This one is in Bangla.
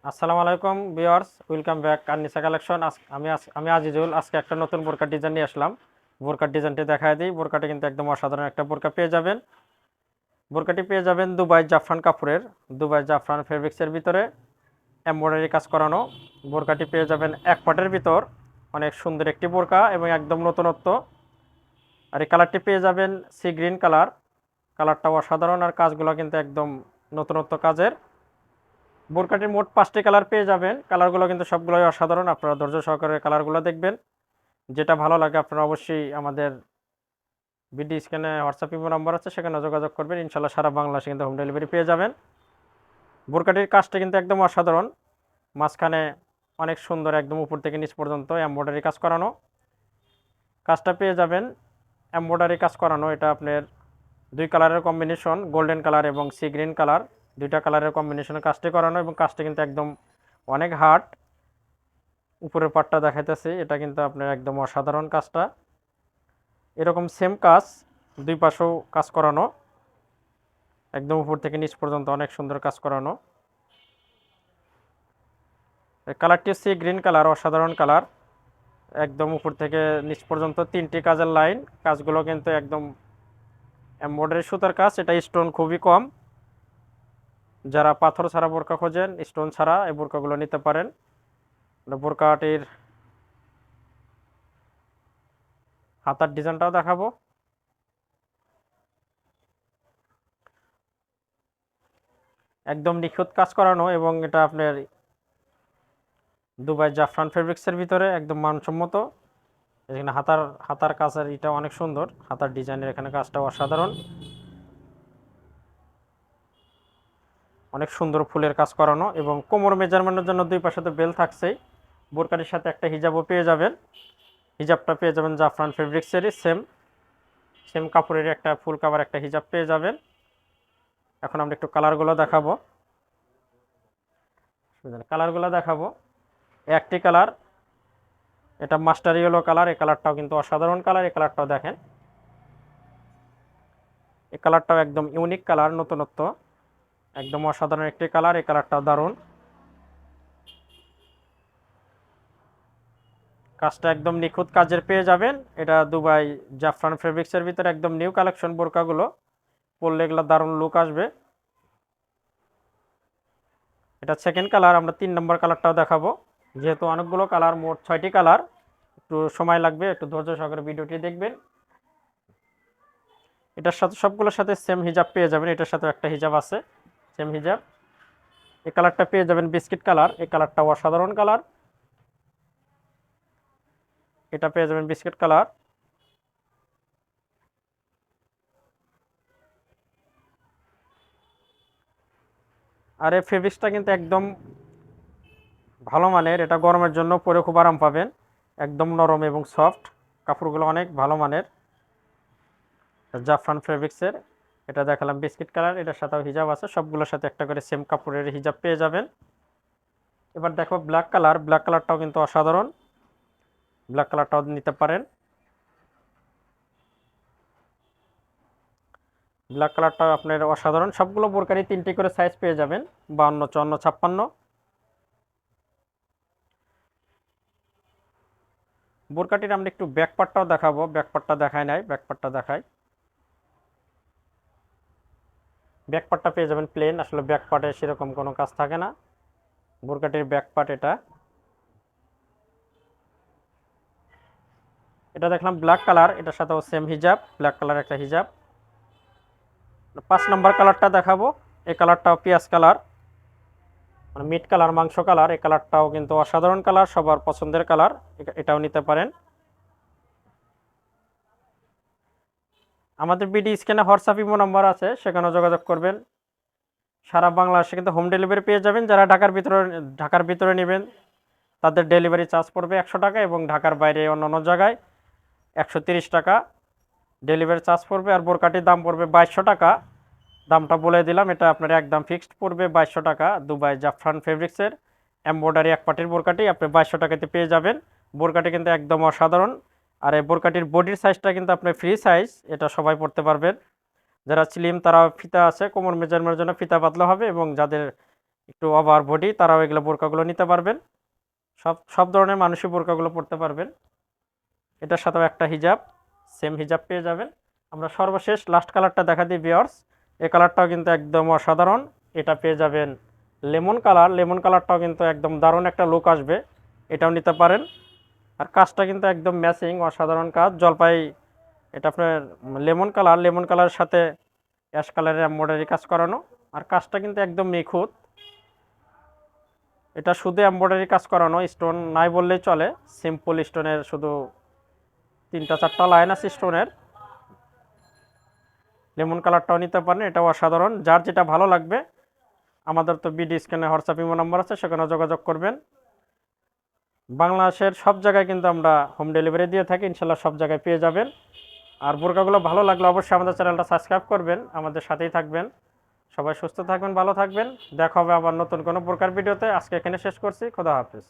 আসসালামু আলাইকুম ভিউয়ার্স, ওয়েলকাম ব্যাক আননিসা কালেকশন। আমি আজিজুল। আজকে একটা নতুন বোরকা ডিজাইন নিয়ে আসলাম। বোরকার ডিজাইনটি দেখায় দিই। বোরকাটি কিন্তু একদম অসাধারণ একটা বোরকা পেয়ে যাবেন। বোরকাটি পেয়ে যাবেন দুবাই জাফরান কাপড়ের, দুবাই জাফরান ফেব্রিক্সের ভিতরে এমব্রয়ডারি কাজ করানো। বোরকাটি পেয়ে যাবেন এক পাটের ভিতর। অনেক সুন্দর একটি বোরকা এবং একদম নতুনত্ব। আর এই কালারটি পেয়ে যাবেন সি গ্রিন কালার। কালারটা অসাধারণ আর কাজগুলো কিন্তু একদম নতুনত্ব কাজের। বোরকাটির মোট 5টি কালার পেয়ে যাবেন। কালারগুলো কিন্তু সবগুলোই অসাধারণ। আপনারা ধৈর্য সহকারে কালারগুলো দেখবেন। যেটা ভালো লাগে আপনারা অবশ্যই আমাদের ভিডিও স্ক্রিনে হোয়াটসঅ্যাপ ইমো নাম্বার আছে, সেখানে যোগাযোগ করবেন। ইনশাল্লাহ সারা বাংলাদেশে কিন্তু হোম ডেলিভারি পেয়ে যাবেন। বোরকাটির কাজটা কিন্তু একদম অসাধারণ। মাঝখানে অনেক সুন্দর, একদম উপর থেকে নিচ পর্যন্ত এমব্রয়ডারি কাজ করানো। কাজটা পেয়ে যাবেন এমব্রয়ডারি কাজ করানো। এটা আপনার দুই কালারের কম্বিনেশন, গোল্ডেন কালার এবং সি গ্রিন কালার, দুইটা কালারের কম্বিনেশনে কাজটি করানো এবং কাজটা কিন্তু একদম অনেক হার্ড। উপরের পাটটা দেখাইতেছি, এটা কিন্তু আপনার একদম অসাধারণ কাজটা। এরকম সেম কাজ দুই পাশেও কাজ করানো, একদম উপর থেকে নিচ পর্যন্ত অনেক সুন্দর কাজ করানো। কালারটি হচ্ছে গ্রিন কালার, অসাধারণ কালার। একদম উপর থেকে নিচ পর্যন্ত 3টি কাজের লাইন। কাজগুলো কিন্তু একদম এমব্রয়ডারি সুতার কাজ। এটা স্টোন খুবই কম। যারা পাথর ছাড়া বোরকা খোঁজেন, স্টোন ছাড়া, এই বোরকাগুলো নিতে পারেন। বোরকাটির হাতার ডিজাইনটাও দেখাবো। একদম নিখুঁত কাজ করানো এবং এটা আপনার দুবাই জাফরান ফেব্রিক্সের ভিতরে একদম মানসম্মত। এখানে হাতার হাতার কাজের এটা অনেক সুন্দর। হাতার ডিজাইনের এখানে কাজটা অসাধারণ। অনেক সুন্দর ফুলের কাজ করানো এবং কোমর মেজারমেন্টের জন্য দুই পাশে তো বেল থাকছেই। বোরকাটির সাথে একটা হিজাবও পেয়ে যাবেন। হিজাবটা পেয়ে যাবেন জাফরান ফেব্রিক্সেরই সেম সেম কাপড়ের একটা ফুল কাভার একটা হিজাব পেয়ে যাবেন। এখন আমরা একটু কালারগুলো দেখাবো। একটি কালার, এটা মাস্টার ইয়েলো কালার। এই কালারটাও কিন্তু অসাধারণ কালার। এই কালারটাও দেখেন, এই কালারটাও একদম ইউনিক কালার, নতুনত্ব, একদম অসাধারণ একটি কালার। এই কালারটাও দারুণ। কাজটা একদম নিখুঁত কাজের পেয়ে যাবেন। এটা দুবাই জাফরান ফেব্রিক্সের ভিতরে একদম নিউ কালেকশন বোরকাগুলো। পরলে এগুলো দারুণ লুক আসবে। এটা সেকেন্ড কালার। আমরা 3 নম্বর কালারটাও দেখাবো। যেহেতু অনেকগুলো কালার, মোট 6টি কালার, একটু সময় লাগবে, একটু ধৈর্য সহকারে ভিডিওটি দেখবেন। এটার সাথে সবগুলোর সাথে সেম হিজাব পেয়ে যাবেন। এটার সাথে একটা হিজাব আছে, সেম হিজাব। এই কালারটা পেয়ে যাবেন বিস্কিট কালার। এই কালারটা অসাধারণ কালার। এটা পেয়ে যাবেন বিস্কিট কালার। আর এই ফেব্রিক্সটা কিন্তু একদম ভালো মানের। এটা গরমের জন্য পরে খুব আরাম পাবেন। একদম নরম এবং সফট। কাপড়গুলো অনেক ভালো মানের। জাফরান ফেব্রিক্সের এটা দেখালাম বিস্কিট কালার। এটার সাথেও হিজাব আছে। সবগুলোর সাথে একটা করে সেম কাপড়ের হিজাব পেয়ে যাবেন। এবার দেখো ব্ল্যাক কালার। ব্ল্যাক কালারটাও কিন্তু অসাধারণ। ব্ল্যাক কালারটাও নিতে পারেন। ব্ল্যাক কালারটাও আপনার অসাধারণ। সবগুলো বোরকারই 3টি করে সাইজ পেয়ে যাবেন, 52, 54, 56। বোরকাটির আমরা একটু ব্যাক পার্টটাও দেখাবো। ব্যাক পার্টটা দেখায় নাই, ব্যাক পার্টটা দেখাই। ব্যাক পার্টটা পেয়ে যাবেন প্লেন। আসলে ব্যাক পার্টে সেরকম কোনো কাজ থাকে না। বোরকাটির ব্যাক পার্ট এটা। এটা দেখলাম ব্ল্যাক কালার। এটার সাথেও সেম হিজাব, ব্ল্যাক কালার একটা হিজাব। 5 নম্বর কালারটা দেখাবো। এই কালারটাও পেঁয়াজ কালার, মানে মিট কালার, মাংস কালার। এই কালারটাও কিন্তু অসাধারণ কালার, সবার পছন্দের কালার। এটাও নিতে পারেন। আমাদের বিডি স্ক্রিনে হোয়াটসঅ্যাপ ইমো নাম্বার আছে, সেখানে যোগাযোগ করবেন। সারা বাংলাদেশে কিন্তু হোম ডেলিভারি পেয়ে যাবেন। যারা ঢাকার ভিতরে নেবেন তাদের ডেলিভারি চার্জ পড়বে 100 টাকা এবং ঢাকার বাইরে অন্যান্য জায়গায় 130 টাকা ডেলিভারি চার্জ পড়বে। আর বোরকাটির দাম পড়বে 2200 টাকা। দামটা বলে দিলাম, এটা আপনার একদম ফিক্সড পড়বে 2200 টাকা। দুবাই জাফরান ফেব্রিক্সের এমব্রয়ডারি এক পাটির বোরকাটি আপনি 2200 টাকাতে পেয়ে যাবেন। বোরকাটি কিন্তু একদম অসাধারণ। আর এই বোরকাটির বডির সাইজটা কিন্তু আপনি ফ্রি সাইজ, এটা সবাই পড়তে পারবেন। যারা স্লিম তারা ফিতা আছে, কোমর মেজারমেন্টের জন্য ফিতা পাতলা হবে এবং যাদের একটু ওভার বডি, তারাও এগুলো বোরকাগুলো নিতে পারবেন। সব সব ধরনের মানুষই বোরকাগুলো পরতে পারবেন। এটার সাথেও একটা হিজাব, সেম হিজাব পেয়ে যাবেন। আমরা সর্বশেষ লাস্ট কালারটা দেখা দিই ভিউয়ার্স। এই কালারটাও কিন্তু একদম অসাধারণ। এটা পেয়ে যাবেন লেমন কালার। লেমন কালারটাও কিন্তু একদম দারুণ একটা লুক আসবে, এটাও নিতে পারেন। আর কাজটা কিন্তু একদম ম্যাচিং, অসাধারণ কাজ। জলপাই, এটা আপনার লেমন কালার, লেমন কালারের সাথে অ্যাশ কালারের এমব্রয়ডারি কাজ করানো। আর কাজটা কিন্তু একদম নিখুঁত। এটা শুধু এমব্রয়ডারি কাজ করানো, স্টোন নাই বললেই চলে। সিম্পল স্টোনের শুধু 3-4টা লাইন আছে স্টোনের। লেমন কালারটাও নিতে পারেন, এটাও অসাধারণ। যার যেটা ভালো লাগবে, আমাদের তো বিডি স্ক্যানে হোয়াটসঅ্যাপ ইমো নাম্বার আছে, সেখানে যোগাযোগ করবেন। বাংলাদেশের সব জায়গায় কিন্তু আমরা হোম ডেলিভারি দিয়ে থাকি, ইনশাল্লাহ সব জায়গায় পেয়ে যাবেন। আর বোরকাগুলো ভালো লাগলে অবশ্যই আমাদের চ্যানেলটা সাবস্ক্রাইব করবেন, আমাদের সাথেই থাকবেন। সবাই সুস্থ থাকবেন, ভালো থাকবেন। দেখা হবে আবার নতুন কোনো বোরকার ভিডিওতে। আজকে এখানে শেষ করছি। খোদা হাফেজ।